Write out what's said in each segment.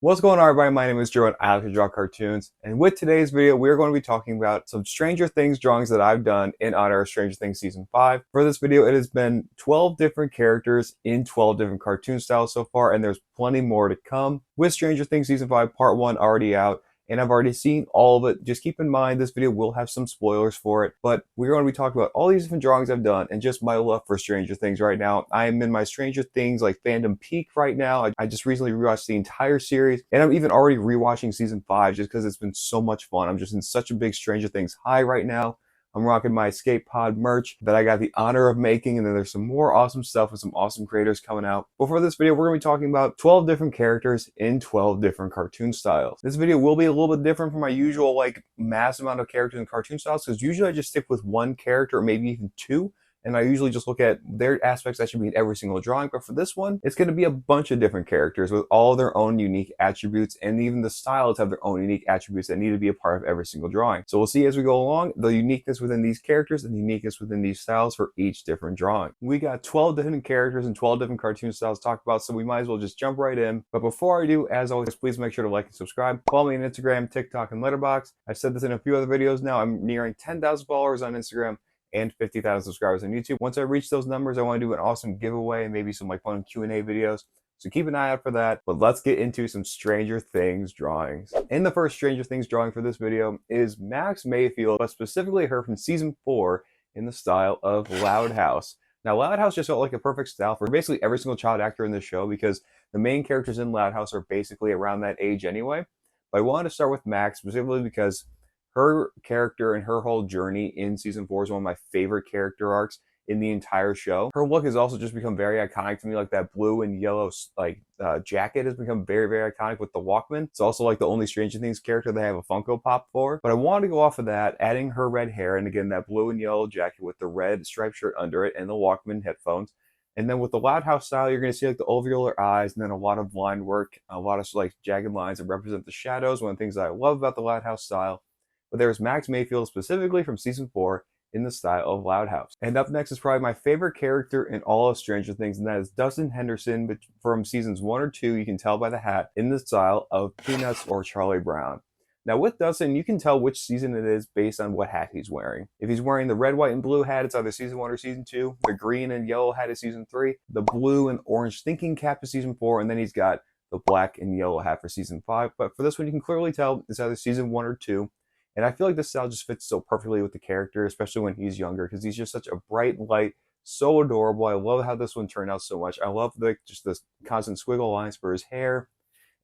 What's going on, everybody? My name is Joe and I like to draw cartoons. And with today's video, we're going to be talking about some Stranger Things drawings that I've done in honor of Stranger Things Season 5. For this video, it has been 12 different characters in 12 different cartoon styles so far, and there's plenty more to come. With Stranger Things Season 5 Part 1 already out, and I've already seen all of it. Just keep in mind this video will have some spoilers for it, but we're going to be talking about all these different drawings I've done and just my love for Stranger Things right now. I am in my Stranger Things like fandom peak right now. I just recently rewatched the entire series, and I'm even already rewatching season 5 just because it's been so much fun. I'm just in such a big Stranger Things high right now. I'm rocking my Escape Pod merch that I got the honor of making, and then there's some more awesome stuff with some awesome creators coming out. But for this video, we're going to be talking about 12 different characters in 12 different cartoon styles. This video will be a little bit different from my usual like mass amount of characters and cartoon styles, because usually I just stick with one character or maybe even two. And I usually just look at their aspects that should be in every single drawing. But for this one, it's going to be a bunch of different characters with all their own unique attributes, and even the styles have their own unique attributes that need to be a part of every single drawing. So we'll see as we go along the uniqueness within these characters and the uniqueness within these styles for each different drawing. We got 12 different characters and 12 different cartoon styles to talk about, so we might as well just jump right in. But before I do, as always, please make sure to like and subscribe. Follow me on Instagram, TikTok, and Letterboxd. I've said this in a few other videos now. I'm nearing 10,000 followers on Instagram and 50,000 subscribers on YouTube. Once I reach those numbers, I want to do an awesome giveaway and maybe some like fun Q&A videos. So keep an eye out for that. But let's get into some Stranger Things drawings. And the first Stranger Things drawing for this video is Max Mayfield, but specifically her from season 4 in the style of Loud House. Now, Loud House just felt like a perfect style for basically every single child actor in the show, because the main characters in Loud House are basically around that age anyway. But I wanted to start with Max specifically because her character and her whole journey in season 4 is one of my favorite character arcs in the entire show. Her look has also just become very iconic to me. Like that blue and yellow jacket has become very, very iconic with the Walkman. It's also like the only Stranger Things character they have a Funko Pop for. But I wanted to go off of that, adding her red hair, and again that blue and yellow jacket with the red striped shirt under it and the Walkman headphones. And then with the Loud House style, you're going to see like the alveolar eyes and then a lot of line work, a lot of like jagged lines that represent the shadows. One of the things that I love about the Loud House style. But there's Max Mayfield specifically from season 4 in the style of Loud House. And up next is probably my favorite character in all of Stranger Things, and that is Dustin Henderson, but from seasons 1 or 2, you can tell by the hat, in the style of Peanuts or Charlie Brown. Now with Dustin, you can tell which season it is based on what hat he's wearing. If he's wearing the red, white, and blue hat, it's either season 1 or season 2. The green and yellow hat is season 3. The blue and orange thinking cap is season 4, and then he's got the black and yellow hat for season 5. But for this one, you can clearly tell it's either season 1 or 2. And I feel like this style just fits so perfectly with the character, especially when he's younger, because he's just such a bright light, so adorable. I love how this one turned out so much. I love just the constant squiggle lines for his hair.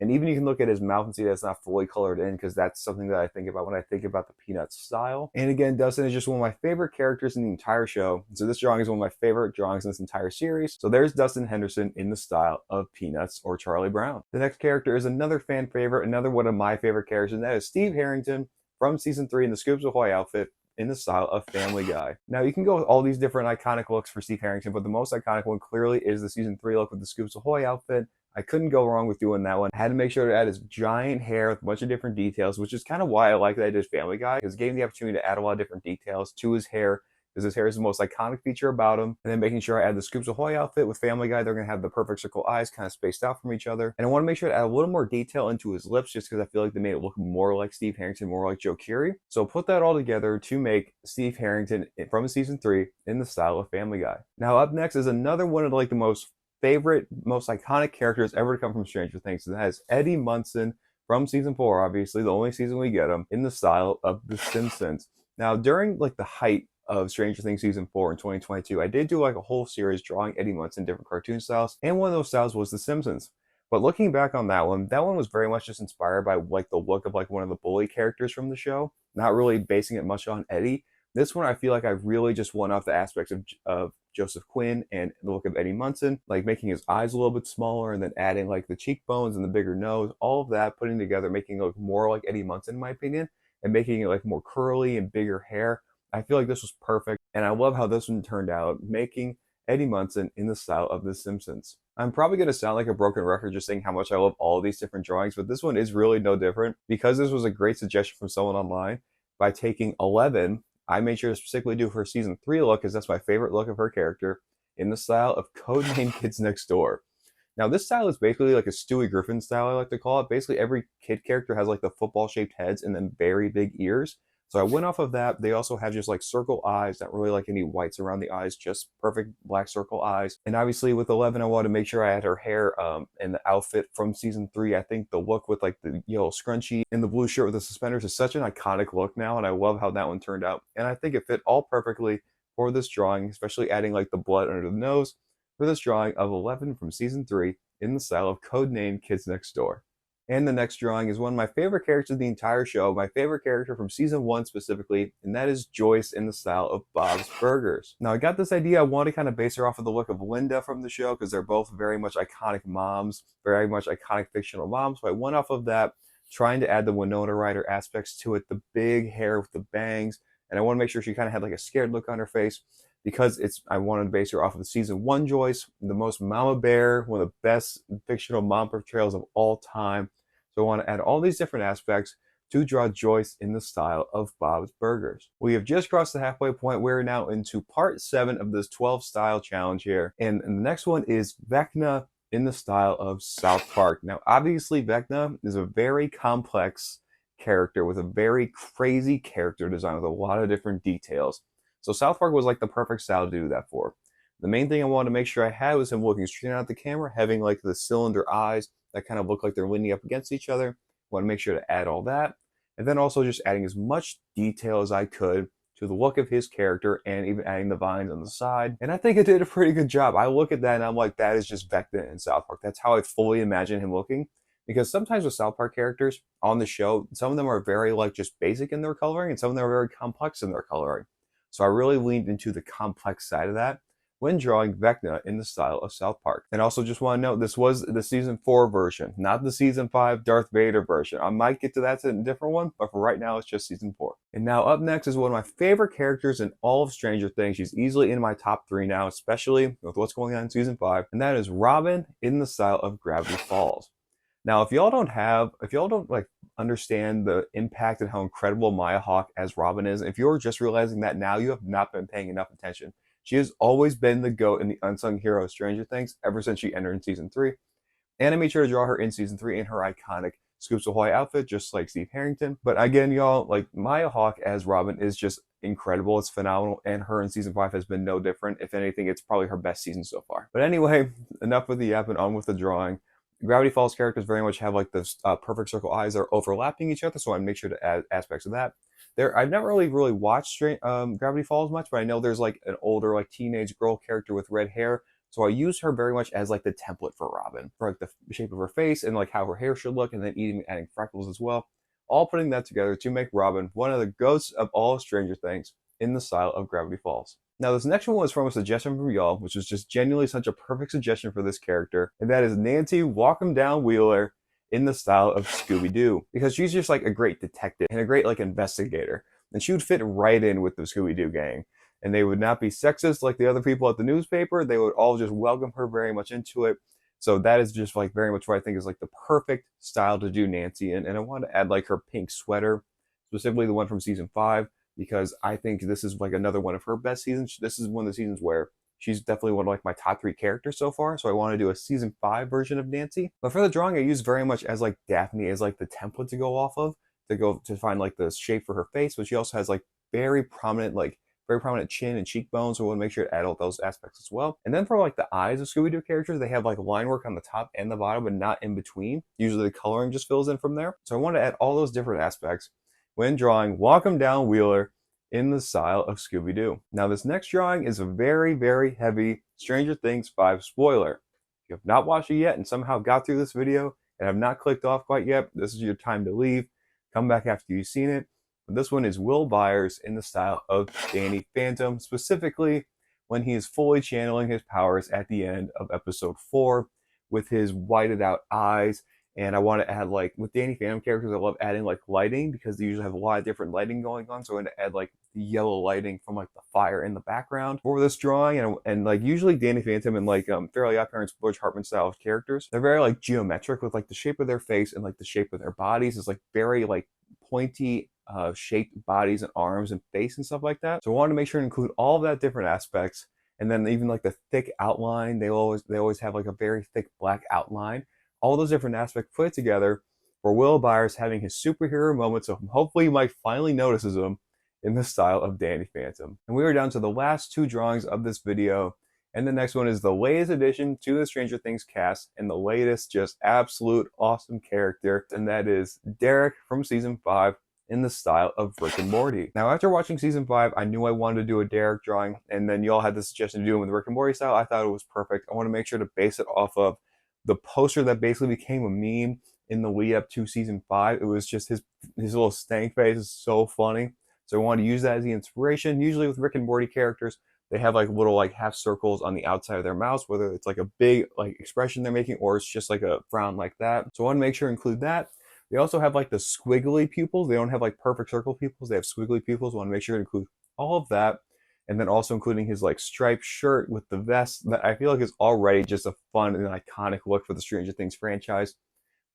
And even you can look at his mouth and see that it's not fully colored in, because that's something that I think about when I think about the Peanuts style. And again, Dustin is just one of my favorite characters in the entire show. So this drawing is one of my favorite drawings in this entire series. So there's Dustin Henderson in the style of Peanuts or Charlie Brown. The next character is another fan favorite, another one of my favorite characters, and that is Steve Harrington from season 3 in the Scoops Ahoy outfit in the style of Family Guy. Now you can go with all these different iconic looks for Steve Harrington, but the most iconic one clearly is the season 3 look with the Scoops Ahoy outfit. I couldn't go wrong with doing that one. I had to make sure to add his giant hair with a bunch of different details, which is kind of why I like that I did Family Guy, because it gave me the opportunity to add a lot of different details to his hair, because his hair is the most iconic feature about him. And then making sure I add the Scoops Ahoy outfit with Family Guy. They're going to have the perfect circle eyes kind of spaced out from each other. And I want to make sure to add a little more detail into his lips, just because I feel like they made it look more like Steve Harrington, more like Joe Keery. So put that all together to make Steve Harrington from season 3 in the style of Family Guy. Now up next is another one of like the most favorite, most iconic characters ever to come from Stranger Things, and that is Eddie Munson from season 4, obviously the only season we get him, in the style of The Simpsons. Now during like the height of Stranger Things season 4 in 2022, I did do like a whole series drawing Eddie Munson different cartoon styles, and one of those styles was The Simpsons. But looking back on that one was very much just inspired by like the look of like one of the bully characters from the show, not really basing it much on Eddie. This one I feel like I really just went off the aspects of Joseph Quinn and the look of Eddie Munson, like making his eyes a little bit smaller and then adding like the cheekbones and the bigger nose, all of that putting together, making it look more like Eddie Munson in my opinion, and making it like more curly and bigger hair. I feel like this was perfect, and I love how this one turned out, making Eddie Munson in the style of The Simpsons. I'm probably going to sound like a broken record just saying how much I love all these different drawings, but this one is really no different, because this was a great suggestion from someone online. By taking 11, I made sure to specifically do her season 3 look, because that's my favorite look of her character, in the style of Codename Kids Next Door. Now this style is basically like a Stewie Griffin style, I like to call it. Basically every kid character has like the football shaped heads and then very big ears. So I went off of that. They also have just like circle eyes, not really like any whites around the eyes, just perfect black circle eyes. And obviously with 11, I wanted to make sure I had her hair and the outfit from season 3. I think the look with like the yellow scrunchie and the blue shirt with the suspenders is such an iconic look now, and I love how that one turned out. And I think it fit all perfectly for this drawing, especially adding like the blood under the nose for this drawing of 11 from season 3 in the style of Codename Kids Next Door. And the next drawing is one of my favorite characters of the entire show, my favorite character from season 1 specifically, and that is Joyce in the style of Bob's Burgers. Now I got this idea, I want to kind of base her off of the look of Linda from the show because they're both very much iconic moms, very much iconic fictional moms, so I went off of that, trying to add the Winona Ryder aspects to it, the big hair with the bangs, and I want to make sure she kind of had like a scared look on her face because I wanted to base her off of the season 1 Joyce, the most mama bear, one of the best fictional mom portrayals of all time. So I want to add all these different aspects to draw Joyce in the style of Bob's Burgers. We have just crossed the halfway point. We're now into part 7 of this 12 style challenge here. And the next one is Vecna in the style of South Park. Now, obviously, Vecna is a very complex character with a very crazy character design with a lot of different details. So South Park was like the perfect style to do that for. The main thing I wanted to make sure I had was him looking straight out at the camera, having like the cylinder eyes that kind of look like they're leaning up against each other. Want to make sure to add all that. And then also just adding as much detail as I could to the look of his character and even adding the vines on the side. And I think it did a pretty good job. I look at that and I'm like, that is just Vecna in South Park. That's how I fully imagine him looking. Because sometimes with South Park characters on the show, some of them are very like just basic in their coloring and some of them are very complex in their coloring. So I really leaned into the complex side of that when drawing Vecna in the style of South Park. And also just want to note, this was the season 4 version, not the season 5 Darth Vader version. I might get to that in a different one, but for right now, it's just season 4. And now up next is one of my favorite characters in all of Stranger Things. She's easily in my top 3 now, especially with what's going on in season 5. And that is Robin in the style of Gravity Falls. Now, if y'all don't like understand the impact and how incredible Maya Hawke as Robin is, if you're just realizing that now, you have not been paying enough attention. She has always been the GOAT in the unsung hero of Stranger Things ever since she entered in season 3. And I made sure to draw her in season 3 in her iconic Scoops Ahoy outfit, just like Steve Harrington. But again, y'all, like Maya Hawke as Robin is just incredible. It's phenomenal. And her in season 5 has been no different. If anything, it's probably her best season so far. But anyway, enough with the yap and on with the drawing. Gravity Falls characters very much have like this perfect circle eyes that are overlapping each other, so I make sure to add aspects of that. I've never really watched Gravity Falls much, but I know there's like an older like teenage girl character with red hair, so I use her very much as like the template for Robin, for like the shape of her face and like how her hair should look, and then even adding freckles as well. All putting that together to make Robin one of the ghosts of all Stranger Things in the style of Gravity Falls. Now, this next one was from a suggestion from y'all, which was just genuinely such a perfect suggestion for this character, and that is Nancy Walk'em Down Wheeler in the style of Scooby-Doo, because she's just like a great detective and a great like investigator, and she would fit right in with the Scooby-Doo gang, and they would not be sexist like the other people at the newspaper. They would all just welcome her very much into it. So that is just like very much what I think is like the perfect style to do Nancy in, and I want to add like her pink sweater, specifically the one from season 5. Because I think this is like another one of her best seasons. This is one of the seasons where she's definitely one of like my top 3 characters so far. So I want to do a season 5 version of Nancy. But for the drawing, I use very much as like Daphne as like the template to go off of, to find like the shape for her face. But she also has like very prominent chin and cheekbones. So we want to make sure to add all those aspects as well. And then for like the eyes of Scooby-Doo characters, they have like line work on the top and the bottom, but not in between. Usually the coloring just fills in from there. So I want to add all those different aspects when drawing Walk'em Down Wheeler in the style of Scooby-Doo. Now this next drawing is a very, very heavy Stranger Things 5 spoiler. If you have not watched it yet and somehow got through this video and have not clicked off quite yet, this is your time to leave. Come back after you've seen it. But this one is Will Byers in the style of Danny Phantom, specifically when he is fully channeling his powers at the end of episode 4 with his whited out eyes. And I want to add, like, with Danny Phantom characters, I love adding, like, lighting because they usually have a lot of different lighting going on. So I'm going to add, like, the yellow lighting from, like, the fire in the background for this drawing. And like, usually Danny Phantom and, like, Fairly Odd Parents, George Hartman style characters, they're very, like, geometric with, like, the shape of their face and, like, the shape of their bodies is, like, very, like, pointy shaped bodies and arms and face and stuff like that. So I wanted to make sure to include all of that different aspects And then even like the thick outline, they always have like a very thick black outline. All those different aspects put together for Will Byers having his superhero moment. So hopefully Mike finally notices him in the style of Danny Phantom. And we are down to the last two drawings of this video. And the next one is the latest addition to the Stranger Things cast and the latest just absolute awesome character. And that is Derek from season 5 in the style of Rick and Morty. Now, after watching season 5, I knew I wanted to do a Derek drawing. And then y'all had the suggestion to do it with the Rick and Morty style. I thought it was perfect. I want to make sure to base it off of the poster that basically became a meme in the lead up to season 5. It was just his little stank face is so funny. So I wanted to use that as the inspiration. Usually with Rick and Morty characters, they have like little like half circles on the outside of their mouths, whether it's like a big like expression they're making or it's just like a frown like that. So I want to make sure to include that. They also have like the squiggly pupils. They don't have like perfect circle pupils. They have squiggly pupils. I want to make sure to include all of that. And then also including his like striped shirt with the vest that I feel like is already just a fun and iconic look for the Stranger Things franchise.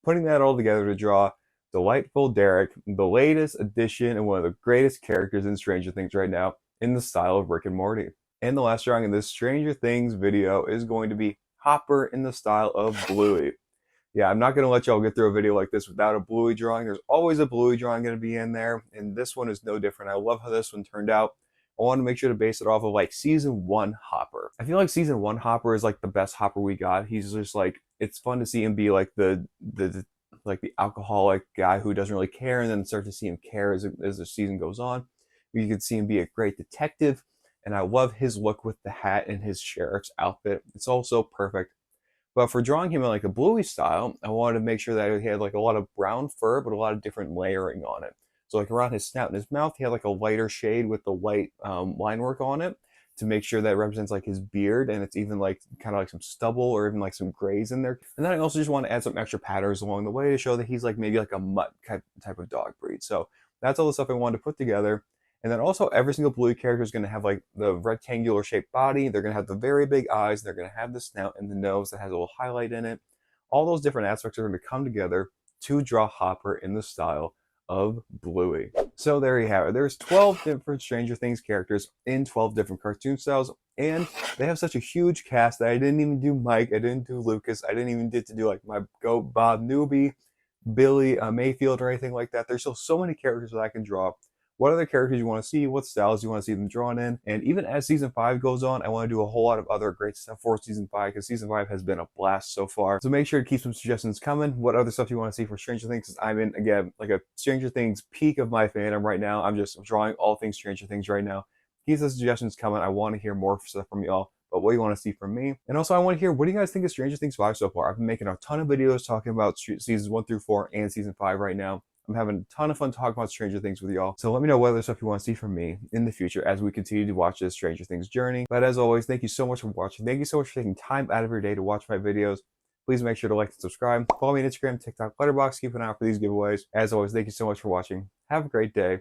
Putting that all together to draw delightful Derek, the latest addition and one of the greatest characters in Stranger Things right now in the style of Rick and Morty. And the last drawing in this Stranger Things video is going to be Hopper in the style of Bluey. Yeah, I'm not going to let y'all get through a video like this without a Bluey drawing. There's always a Bluey drawing going to be in there, and this one is no different. I love how this one turned out. I want to make sure to base it off of like season 1 Hopper. I feel like season 1 Hopper is like the best Hopper we got. He's just like, it's fun to see him be like the alcoholic guy who doesn't really care, and then start to see him care as the season goes on. You can see him be a great detective, and I love his look with the hat and his sheriff's outfit. It's also perfect. But for drawing him in like a Bluey style, I wanted to make sure that he had like a lot of brown fur, but a lot of different layering on it. So like around his snout and his mouth, he had like a lighter shade with the white line work on it to make sure that it represents like his beard, and it's even like kind of like some stubble or even like some grays in there. And then I also just want to add some extra patterns along the way to show that he's like maybe like a mutt type of dog breed. So that's all the stuff I wanted to put together. And then also every single Bluey character is going to have like the rectangular shaped body. They're going to have the very big eyes. They're going to have the snout and the nose that has a little highlight in it. All those different aspects are going to come together to draw Hopper in the style of Bluey. So there you have it. There's 12 different Stranger Things characters in 12 different cartoon styles, and they have such a huge cast that I didn't even do Mike, I didn't do Lucas, I didn't even get to do like my goat Bob Newby, Billy Mayfield, or anything like that. There's still so many characters that I can draw. What other characters you want to see, what styles you want to see them drawn in. And even as season 5 goes on, I want to do a whole lot of other great stuff for season 5, because season 5 has been a blast so far. So make sure to keep some suggestions coming. What other stuff you want to see for Stranger Things? Because I'm in, again, like a Stranger Things peak of my fandom right now. I'm just drawing all things Stranger Things right now. Keep the suggestions coming. I want to hear more stuff from y'all, but what do you want to see from me? And also I want to hear, what do you guys think of Stranger Things 5 so far? I've been making a ton of videos talking about seasons 1 through 4 and season 5 right now. I'm having a ton of fun talking about Stranger Things with y'all. So let me know what other stuff you want to see from me in the future as we continue to watch this Stranger Things journey. But as always, thank you so much for watching. Thank you so much for taking time out of your day to watch my videos. Please make sure to like and subscribe. Follow me on Instagram, TikTok, Letterboxd. Keep an eye out for these giveaways. As always, thank you so much for watching. Have a great day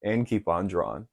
and keep on drawing.